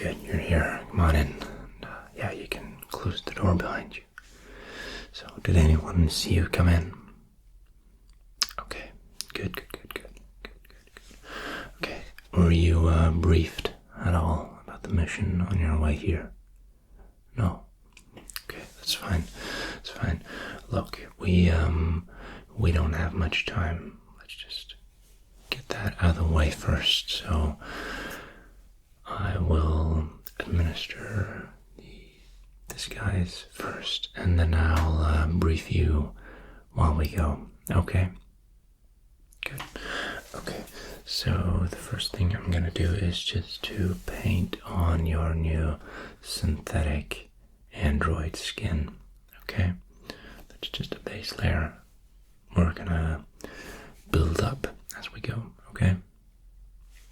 good. You're here. Come on in. And, yeah, you can close the door behind you. So, did anyone see you come in? Okay. Good. Okay. Were you briefed at all about the mission on your way here? No? Okay, that's fine. That's fine. Look, we don't have much time. Let's just get that out of the way first. So I will administer the disguise first, and then I'll brief you while we go. Okay? Good. Okay, so the first thing I'm gonna do is just to paint on your new synthetic android skin. Okay? That's just a base layer. We're gonna build up as we go, okay?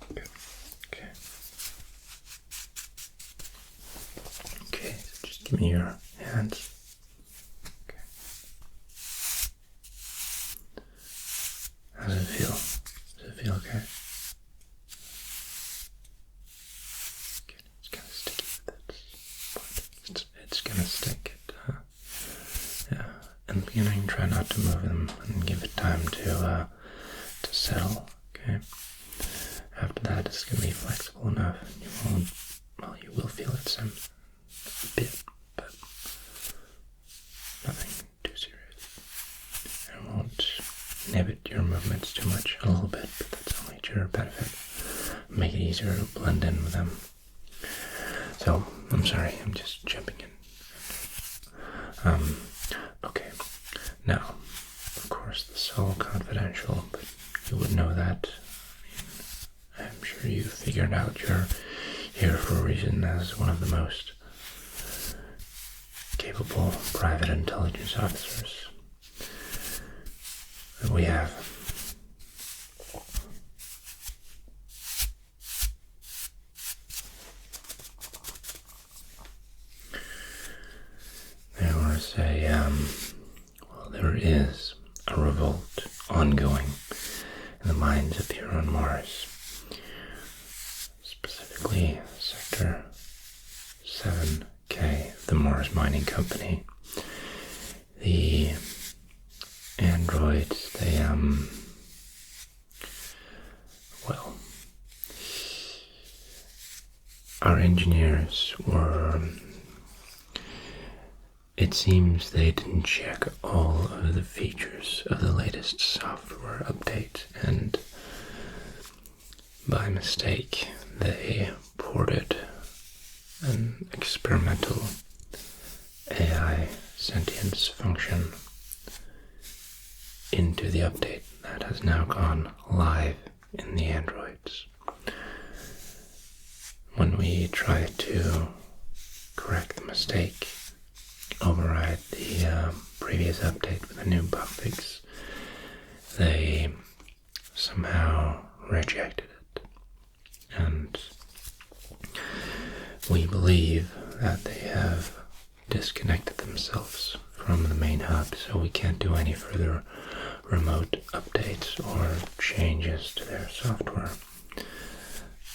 Good. Okay. Okay, so just give me your hands. Okay. How does it feel? Does it feel okay? Good. It's kind of sticky with it. It's gonna stick. Yeah. In the beginning, try not to move them and give it time to settle. Okay. After that, it's gonna be flexible enough, and you won't. Well, you will feel it some a bit, but nothing too serious. It won't inhibit your movements too much. A little bit, but that's only to your benefit. Make it easier to blend in with them. So, I'm sorry, I'm just jumping in. Okay. Now, of course, this is all confidential, but you would know that. I'm sure you figured out you're here for a reason as one of the most capable private intelligence officers that we have. There is a revolt ongoing in the mines up here on Mars, specifically Sector 7K, the Mars Mining Company. The androids, our engineers were... It seems they didn't check all of the features of the latest software update, and by mistake they ported an experimental AI sentience function into the update that has now gone live in the androids. When we try to correct the mistake, override the previous update with a new bug fix, they somehow rejected it. And we believe that they have disconnected themselves from the main hub, so we can't do any further remote updates or changes to their software.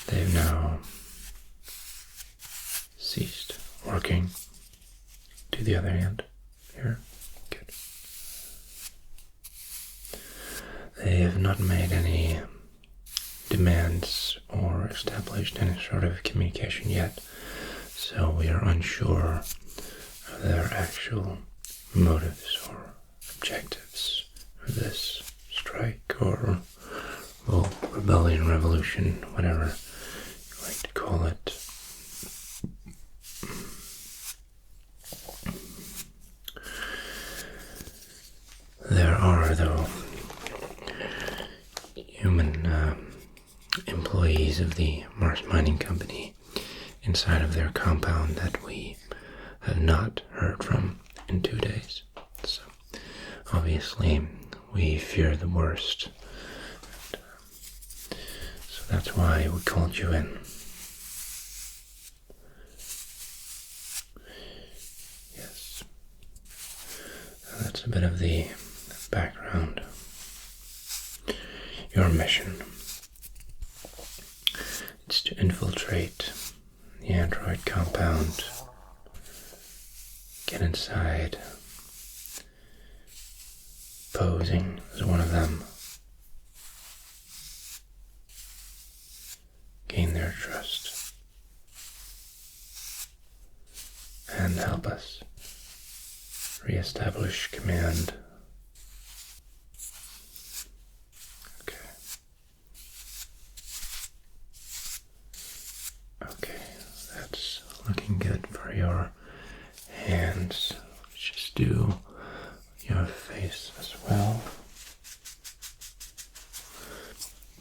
They've now ceased working. To the other end, here, good. They have not made any demands or established any sort of communication yet, so we are unsure of their actual motives or objectives for this strike or, well, rebellion, revolution, whatever you like to call it. There are, though, human employees of the Mars Mining Company inside of their compound that we have not heard from in 2 days. So, obviously, we fear the worst. And, so that's why we called you in. Yes. So that's a bit of the background. Your mission. It's to infiltrate the android compound. Get inside. Posing as one of them. Gain their trust. And help us reestablish command. Okay. Okay, that's looking good for your hands. Let's just do your face as well.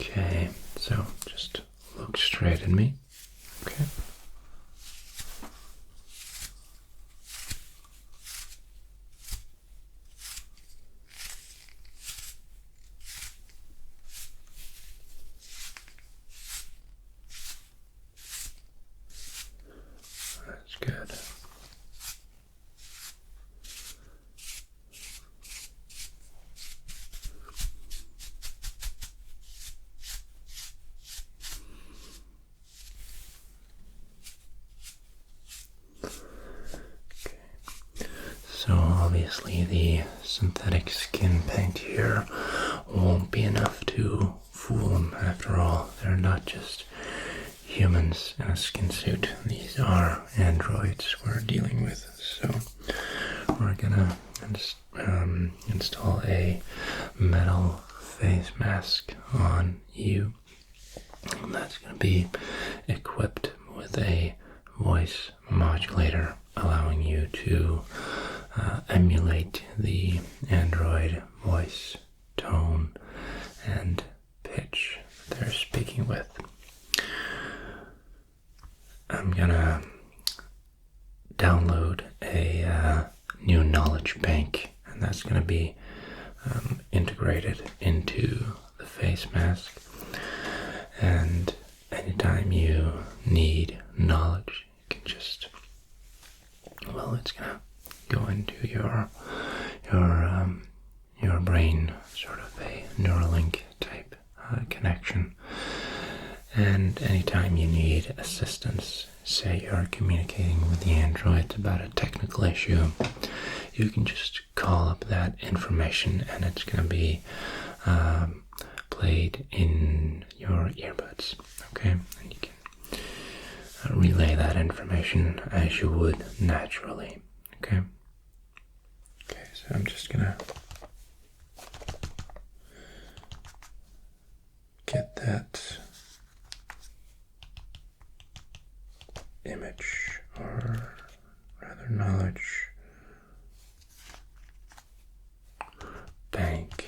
Okay, so just look straight at me. Okay. That's good. So obviously the synthetic skin paint here won't be enough to fool them. After all, they're not just humans in a skin suit. These are androids we're dealing with. So we're gonna install a metal face mask on you. And that's gonna be equipped with a voice modulator, allowing you to emulate the android voice, tone, and pitch they're speaking with. I'm gonna download a new knowledge bank, and that's gonna be integrated into the face mask. And anytime you need knowledge, you can just, well, it's gonna go into your brain, sort of a Neuralink type connection. And anytime you need assistance, say you're communicating with the androids about a technical issue, you can just call up that information and it's going to be played in your earbuds, okay? And you can relay that information as you would naturally, okay? Okay, so I'm just going to get that image, or rather knowledge bank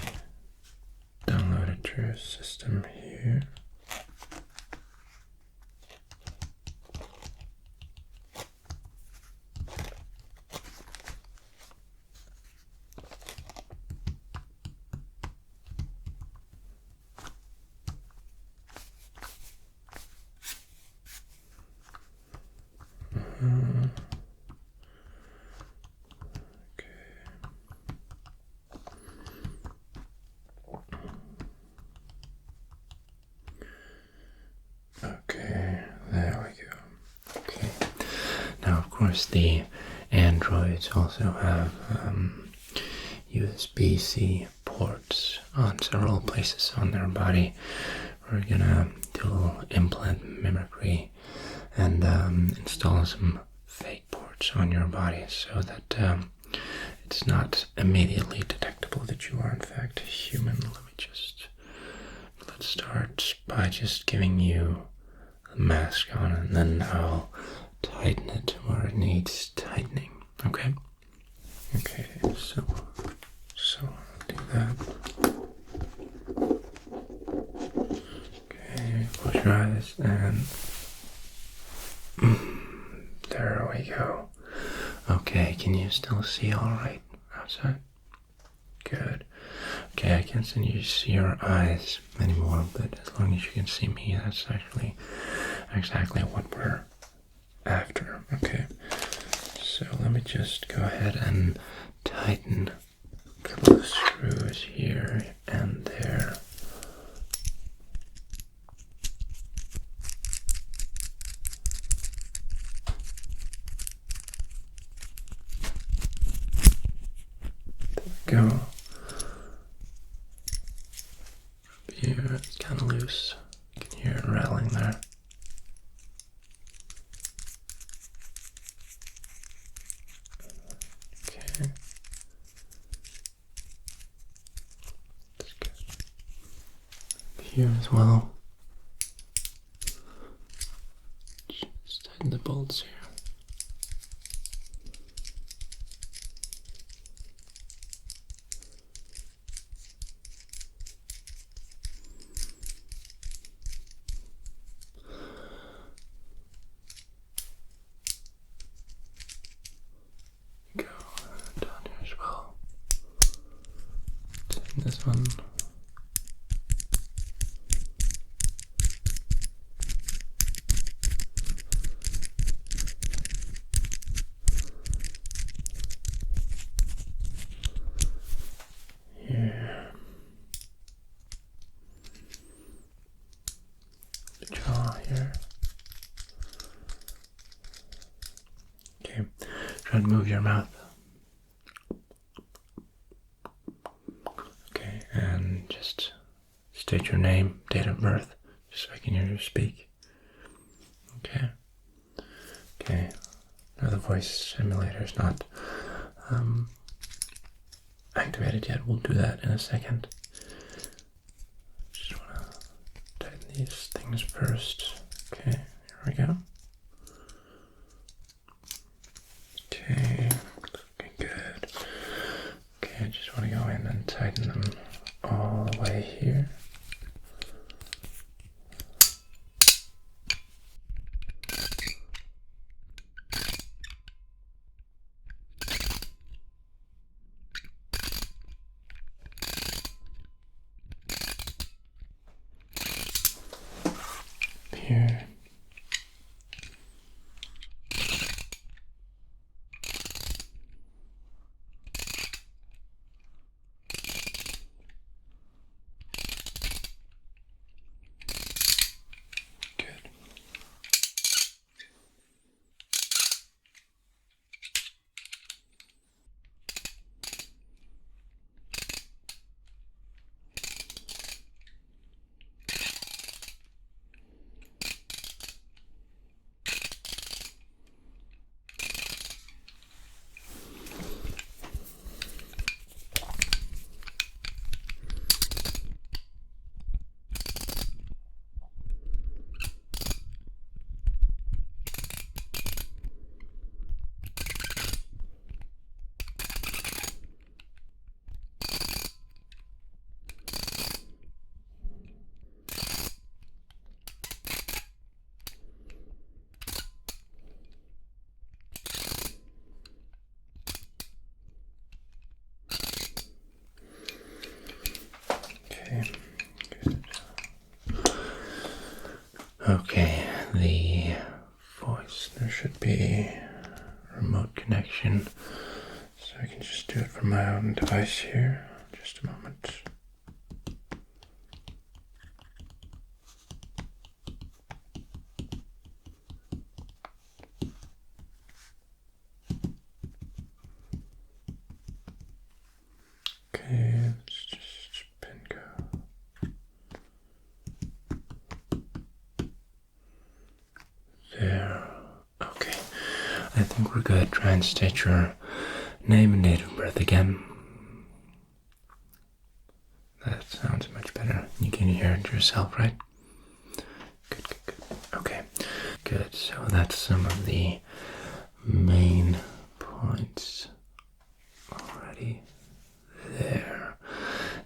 downloaded to your system here. Okay, there we go. Okay, now of course the androids also have USB-C ports on several places on their body. We're gonna do implant mimicry and install some fake ports on your body so that it's not immediately detectable that you are in fact human. Let's start by just giving you the mask on, and then I'll tighten it where it needs tightening. Okay? Okay, so I'll do that. Okay, close your eyes and there we go. Okay, can you still see all right outside? Good. Okay, I can't see your eyes anymore, but as long as you can see me, that's actually exactly what we're after. Okay, so let me just go ahead and tighten a couple of screws here and there. go. Up here, it's kind of loose. You can hear it rattling there. Okay. That's good. Up here as well. Just tighten the bolts here. Go down here as well. Tighten this one. Here. The jaw here. Okay, try and move your mouth. Okay, and just state your name, date of birth, just so I can hear you speak. Okay. Okay. Now the voice simulator is not activated yet. We'll do that in a second. Just want to tighten these things first. Okay, here we go. Okay, looking good. Okay, I just want to go in and tighten them all the way here. Here. Good. Good. Okay, the voice, there should be a remote connection, so I can just do it from my own device here. Just a moment. Okay, let's just pin go. There. Okay. I think we're good. Try and state your name and date of birth again. That sounds much better. You can hear it yourself, right? Good, good, good. Okay. Good. So that's some of the main points already there.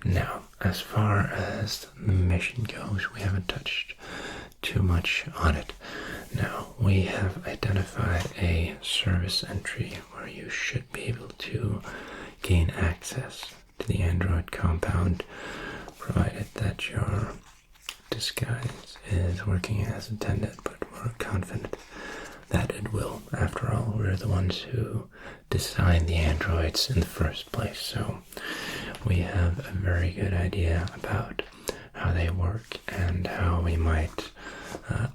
Now, as far as the mission goes, we haven't touched too much on it. Now, we have identified a service entry where you should be able to gain access to the android compound, provided that your disguise is working as intended, but we're confident that it will. After all, we're the ones who designed the androids in the first place, so we have a very good idea about how they work and how we might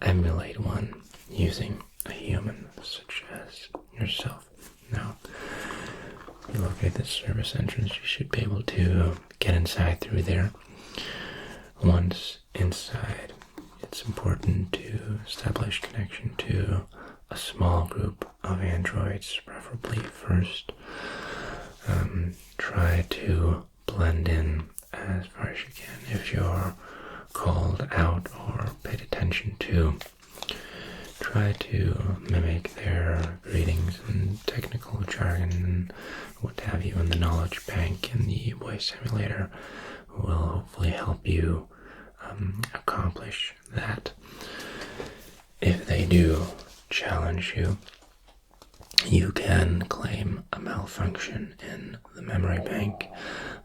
emulate one using a human such as yourself. Now, you locate this service entrance. You should be able to get inside through there. Once inside, it's important to establish connection to a small group of androids, preferably first. Try to blend in as far as you can. If you're called out or paid attention to, try to mimic their greetings and technical jargon and what have you in the knowledge bank and the voice simulator will hopefully help you accomplish that. If they do challenge you, you can claim a malfunction in the memory bank.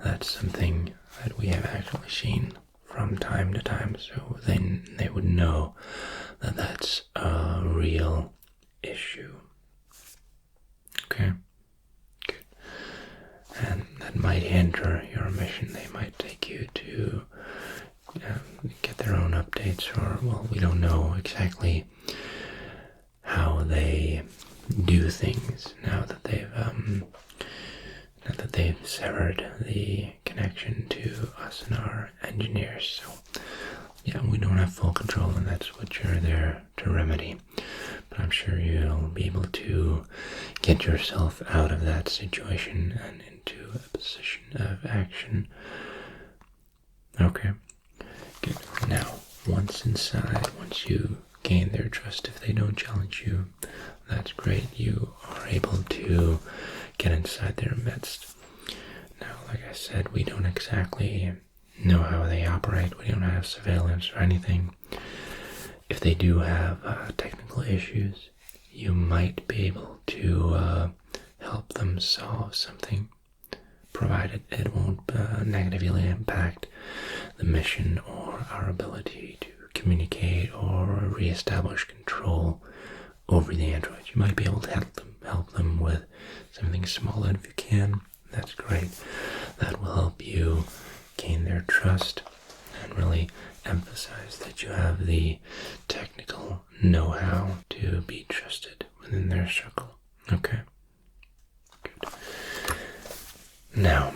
That's something that we have actually seen from time to time, so they would know that that's a real issue. Okay? Good. And that might hinder your mission. They might take you to get their own updates, or, well, we don't know exactly how they do things now that they've severed the connection to us and our engineers. So yeah, we don't have full control, and that's what you're there to remedy. But I'm sure you'll be able to get yourself out of that situation and into a position of action. Okay, good. Now, once inside, once you gain their trust, if they don't challenge you, that's great. You are able to get inside their midst. Now, like I said, we don't exactly know how they operate. We don't have surveillance or anything. If they do have technical issues, you might be able to help them solve something, provided it won't negatively impact the mission or our ability to communicate or reestablish control over the androids. You might be able to help them with something small, and if you can, that's great. That will help you gain their trust and really emphasize that you have the technical know-how to be trusted within their circle. Okay? Good. Now,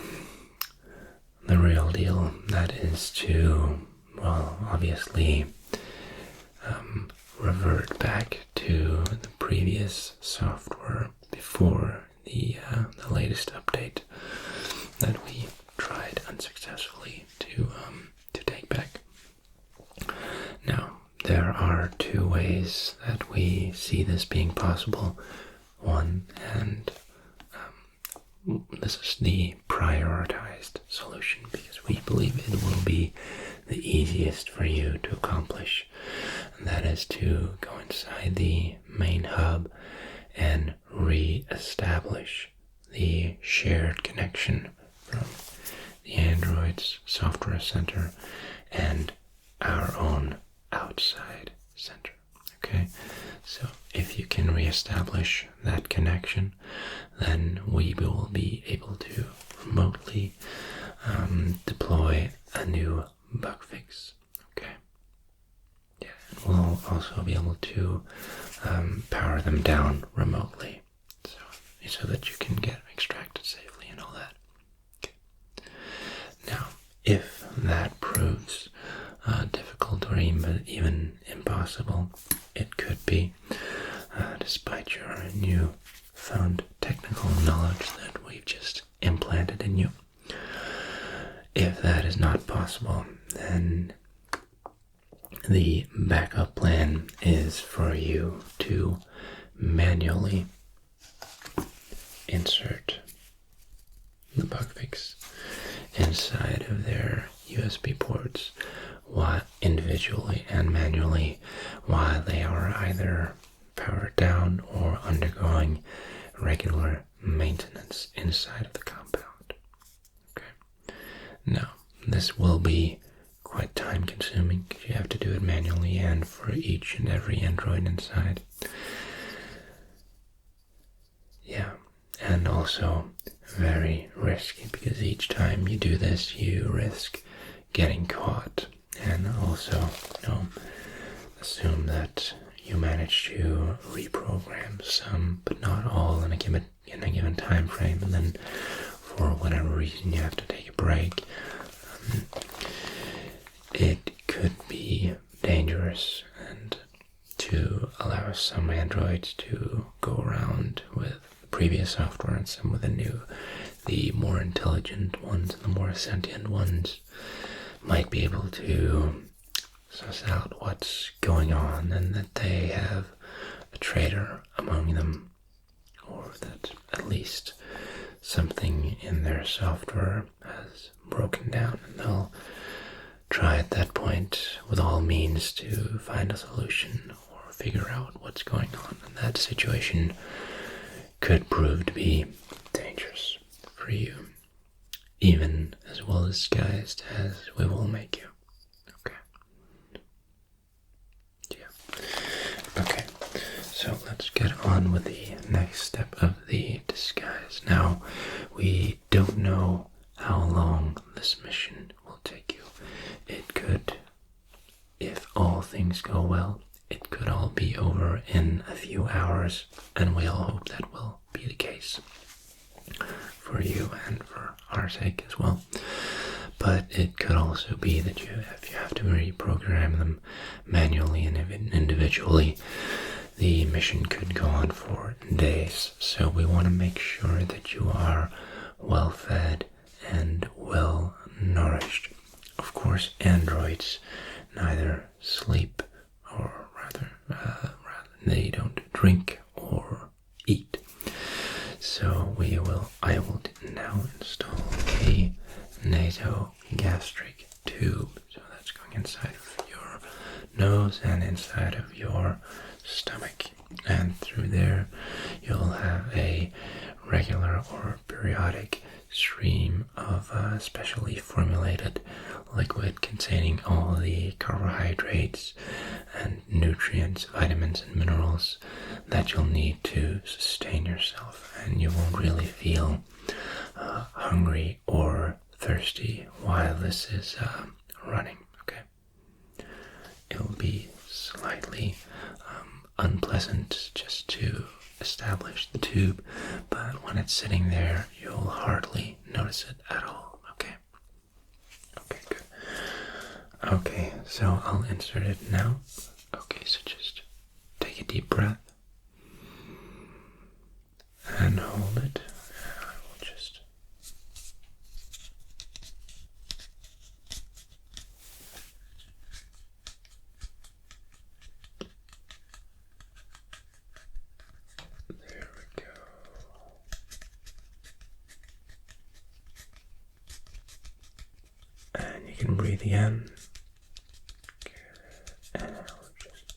the real deal, that is to, well, obviously revert back to the previous software before the latest update that we tried unsuccessfully to take back. Now, there are two ways that we see this being possible. One, and this is the prioritized solution because we believe it will be the easiest for you to accomplish, and that is to go inside the main hub and re-establish the shared connection from the android's software center and our own outside center. Okay, so if you can re-establish that connection, then we will be able to remotely deploy a new bug fix. Okay, yeah, and we'll also be able to power them down remotely, so that you can get extracted safely and all that. Okay. Now, if that proves difficult or even impossible, it could be, despite your newfound technical knowledge that we've just implanted in you. If that is not possible, then the backup plan is for you to manually insert the bug fix inside of their USB ports, while individually and manually, while they are either powered down or undergoing regular maintenance inside of the compound. Okay. Now, this will be quite time consuming because you have to do it manually and for each and every android inside. Yeah, and also very risky because each time you do this you risk getting caught, and also, assume that you manage to reprogram some but not all in a given time frame, and then for whatever reason you have to take a break, it could be dangerous, and to allow some androids to go around with the previous software and some with the new, the more intelligent ones and the more sentient ones might be able to suss out what's going on, and that they have a traitor among them, or that at least something in their software has broken down, and they'll try at that point with all means to find a solution or figure out what's going on. And that situation could prove to be dangerous for you, even as well disguised as we will make you. Okay. Yeah. Okay. So let's get on with the next step of the disguise. Now, we don't know how long this mission will take you. It could, if all things go well, it could all be over in a few hours, and we all hope that will be the case for you and for our sake as well. But it could also be that if you have to reprogram them manually and individually, the mission could go on for days. So we want to make sure that you are well fed and well nourished. Of course, androids neither sleep, or rather they don't drink or eat. So I will now install a nasogastric tube. So that's going inside of your nose and inside of your stomach, and through there you'll have a regular or periodic stream of specially formulated liquid containing all the carbohydrates and nutrients, vitamins and minerals that you'll need to sustain yourself, and you won't really feel hungry or thirsty while this is running. Okay, it'll be slightly unpleasant just to establish the tube, but when it's sitting there, you'll hardly notice it at all. Okay. Okay, good. Okay, so I'll insert it now. Okay, so just take a deep breath and hold it. I will just there we go. And you can breathe again. And I'll just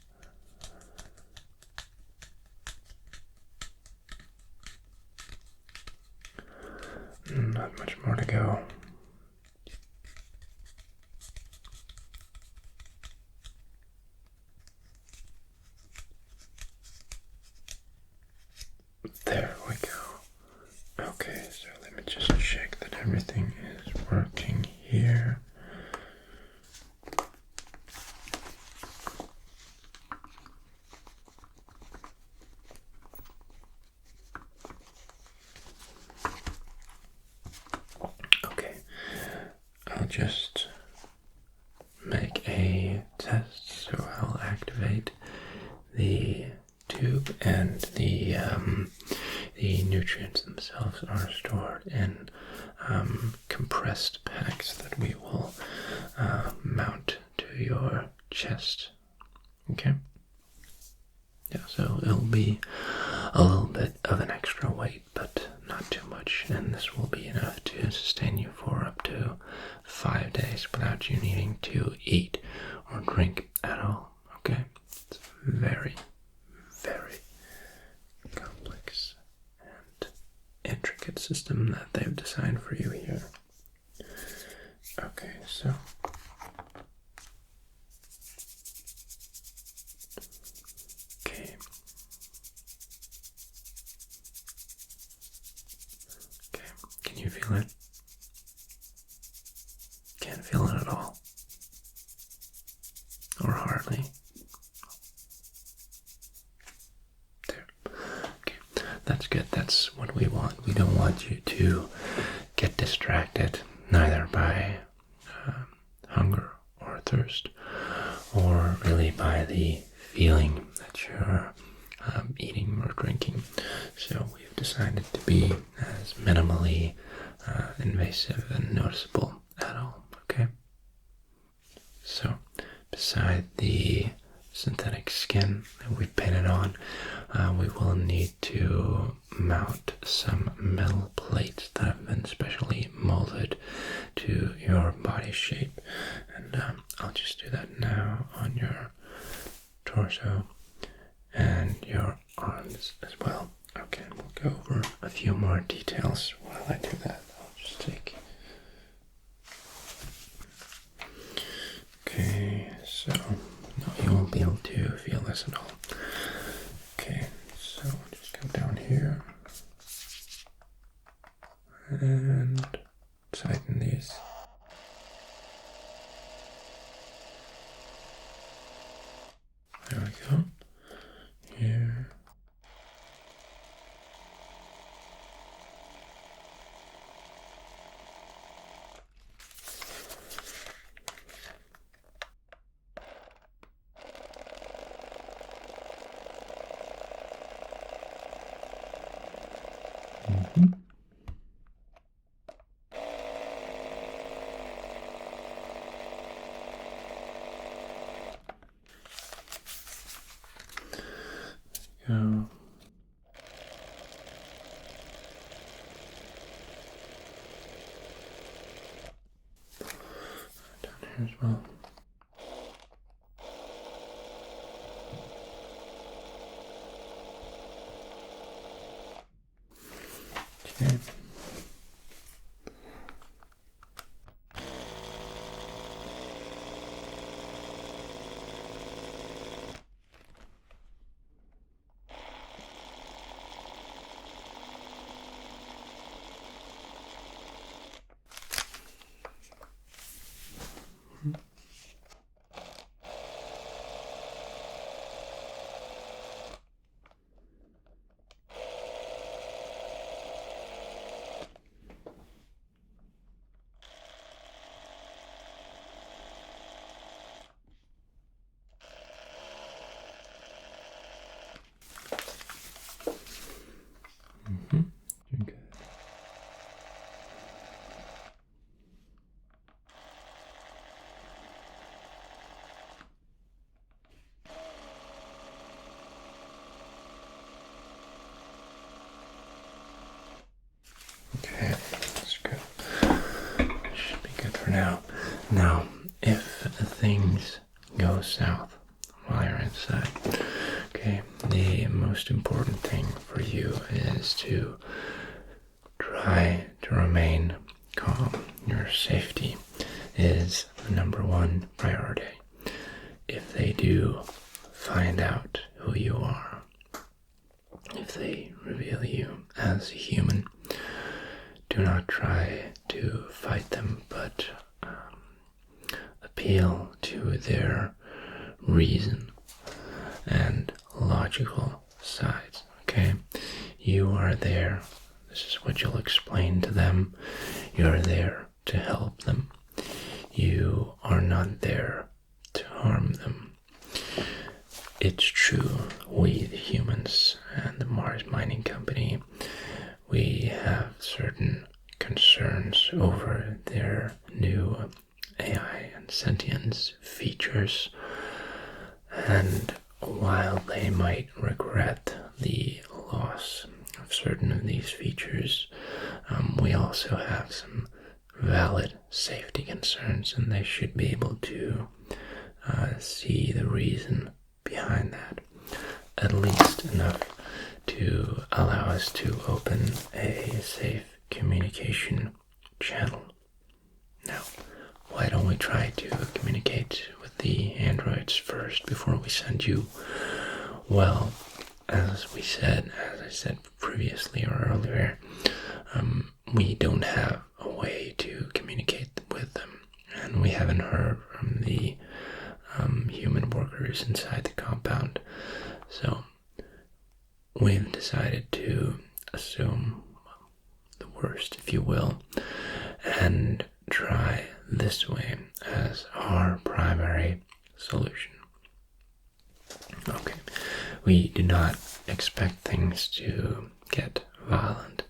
not much more to go. There we go. Okay, so let me just check that everything is working here. Okay, I'll just make a test, so I'll activate the tube, and the nutrients themselves are stored in compressed packs that we will mount to your chest. Okay? Yeah, so it'll be a little bit of an extra weight, but not too much, and this will be enough to sustain you for up to 5 days without you needing to eat or drink at all. Okay? It's very, very complex and intricate system that they've designed for you here. Okay, so okay. Okay, can you feel it? Can't feel it at all. Or hardly. There. Okay, that's good. That's what we want. We don't want you to get distracted, neither by hunger or thirst, or really by the feeling that you're eating or drinking. So we've decided to be as minimally invasive and noticeable at all, okay? So beside the synthetic skin that we've painted on, we will need to mount some metal plates that have been specially molded to your body shape, and I'll just do that now on your torso and your arms as well. Okay, we'll go over a few more details while I do that. I'll just take... Okay, so no, you won't be able to feel this at all. Okay, so just come down here and tighten these. There we go. Here. Go. Down here as well. Okay. Okay. Okay, that's good. Should be good for now. Now, if things go south while you're inside, okay, the most important thing for you is to try to remain calm. Your safety is the #1 priority. If they do find out who you are, if they reveal you as a human, do not try to fight them, but appeal to their reason and logical sides, okay? You are there. This is what you'll explain to them. You're there to help them. You are not there to harm them. It's true, we the humans and the Mars Mining Company, we have certain concerns over their new AI and sentience features, and while they might regret the loss of certain of these features, we also have some valid safety concerns, and they should be able to see the reason behind that, at least enough to allow us to open a safe communication channel. Now, why don't we try to communicate with the androids first before we send you? Well, as I said previously or earlier, we don't have a way to communicate with them, and we haven't heard from the human workers inside the compound, so we've decided to assume the worst, if you will, and try this way as our primary solution. Okay, we do not expect things to get violent,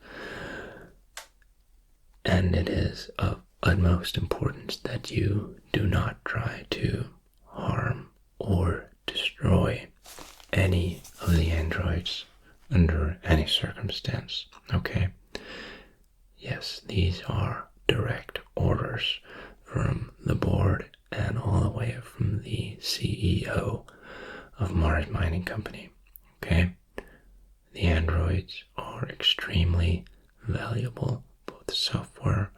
and it is of utmost importance that you do not try to harm or destroy any of the androids under any circumstance, okay? Yes, these are direct orders from the board and all the way from the CEO of Mars Mining Company, okay? The androids are extremely valuable, both software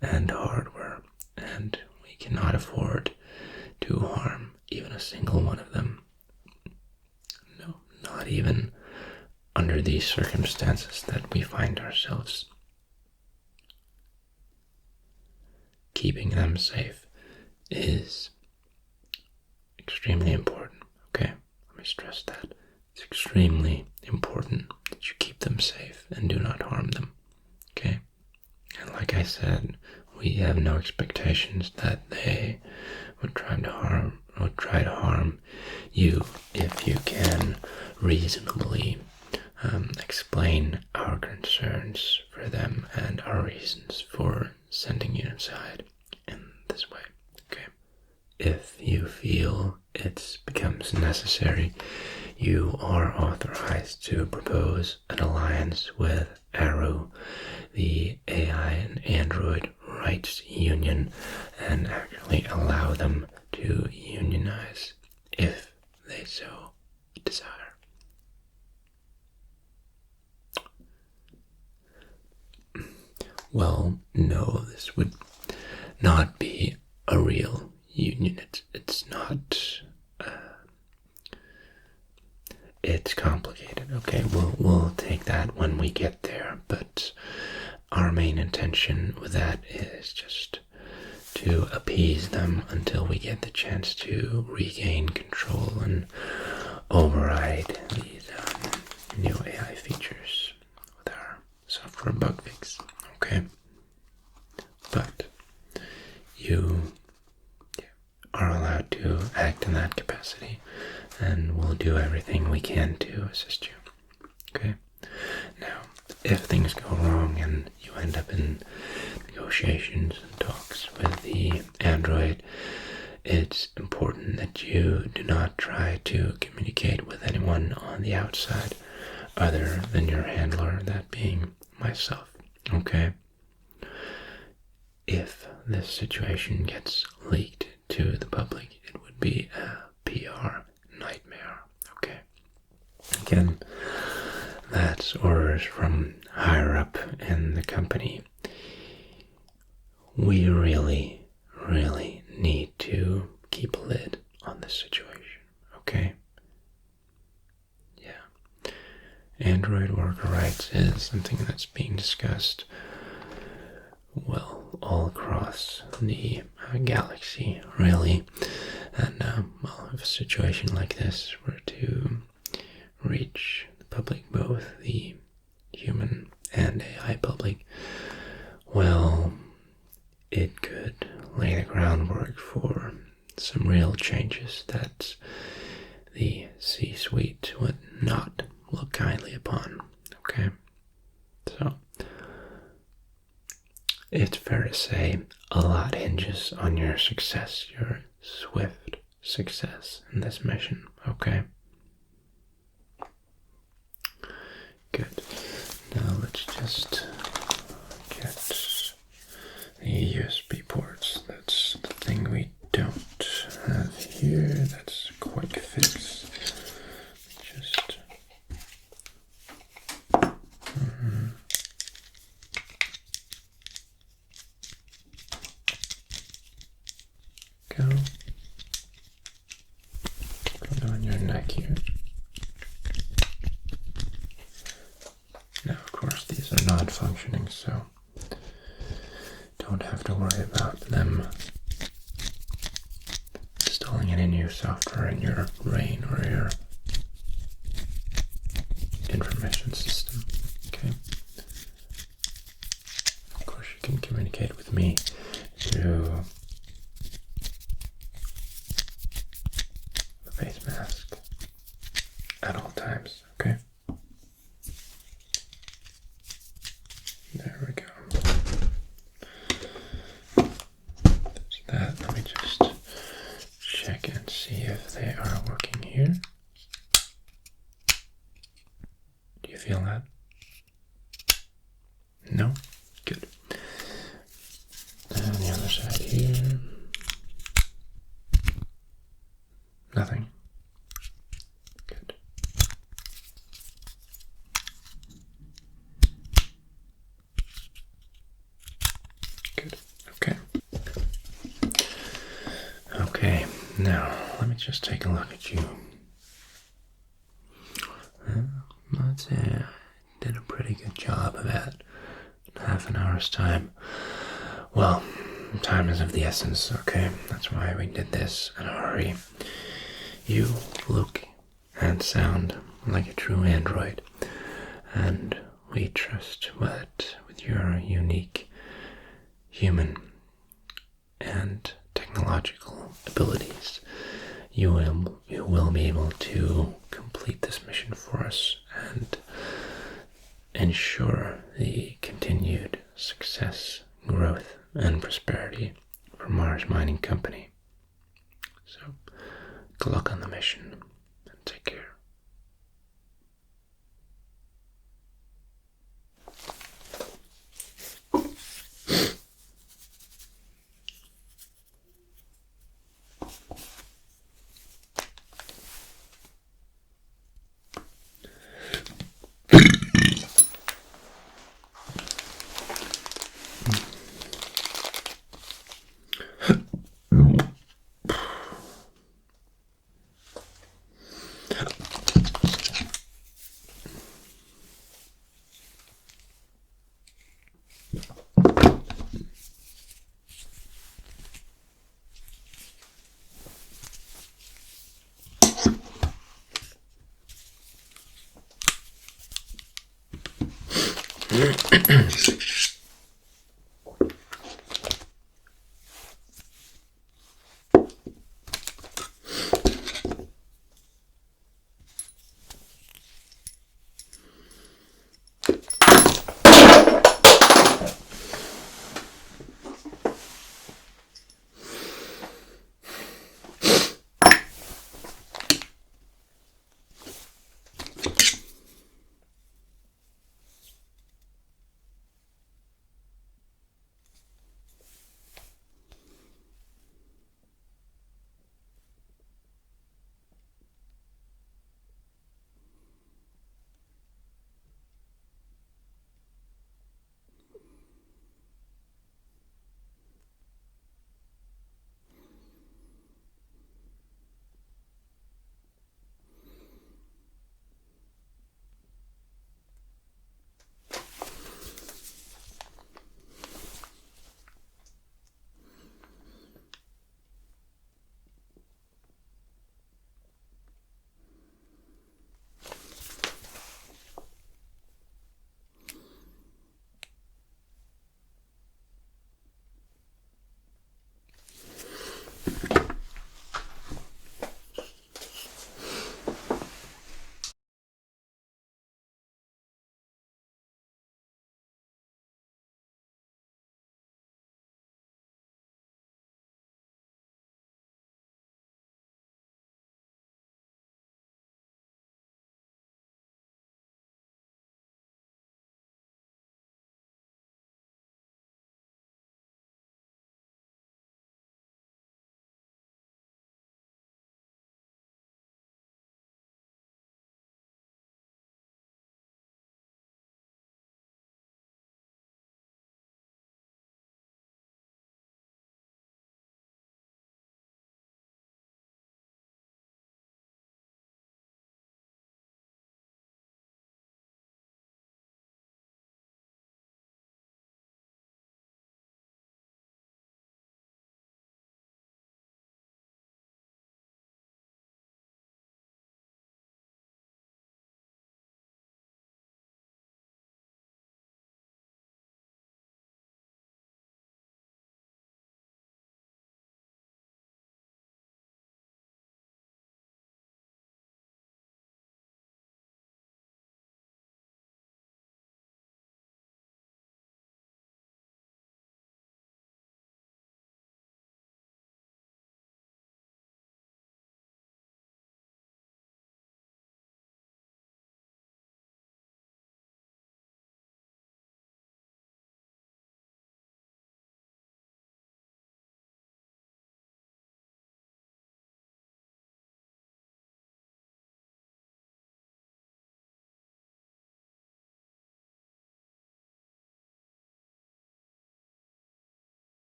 and hardware, and we cannot afford to harm even a single one of them. No, not even under these circumstances that we find ourselves. Keeping them safe is extremely important, okay? Let me stress that. It's extremely important that you keep them safe and do not harm them, okay? And like I said, we have no expectations that they would try to harm you if you can reasonably explain our concerns for them and our reasons for sending you inside in this way, okay? If you feel it becomes necessary, you are authorized to propose an alliance with Arrow, the AI and Android Rights Union, and actually allow them to unionize if they so desire. Well, no, this would not be a real union. It's not. It's complicated. Okay, we'll take that when we get there. But our main intention with that is just to appease them until we get the chance to regain control and override these new AI features with our software bug fix. Okay, but you are allowed to act in that capacity, and we'll do everything we can to assist you. Okay, now if things go wrong and you end up in negotiations and talks with the android, it's important that you do not try to communicate with anyone on the outside other than your handler, that being myself. Okay? If this situation gets leaked to the public, it would be a PR nightmare. Okay? Again, that's orders from higher up in the company. We really need to keep a lid on this situation. Okay? Yeah. Android worker rights is something that's being discussed, well, all across the galaxy, really. And, well, if a situation like this were to reach the public, both the human and AI public, well, it could lay the groundwork for some real changes that the C-suite would not look kindly upon. Okay? So, it's fair to say a lot hinges on your success, your swift success in this mission. Okay? Good. Now let's just get the USB ports. That's the thing we don't have here. That's quick fix. Just go. Put it on your neck here. Now, of course, these are not functioning, so don't have to worry about them installing any new software in your brain or your information system. Okay. You feel that? No? Good. And the other side here. Nothing. Good. Good. Okay. Okay, now let me just take a look at you. I'd say I did a pretty good job of that in half an hour's time. Well, time is of the essence, okay? That's why we did this in a hurry. You look and sound like a true android, and we trust that with your unique human and technological abilities, you will be able to complete this mission for us and ensure the continued success, growth, and prosperity for Mars Mining Company. So, good luck on the mission, and take care.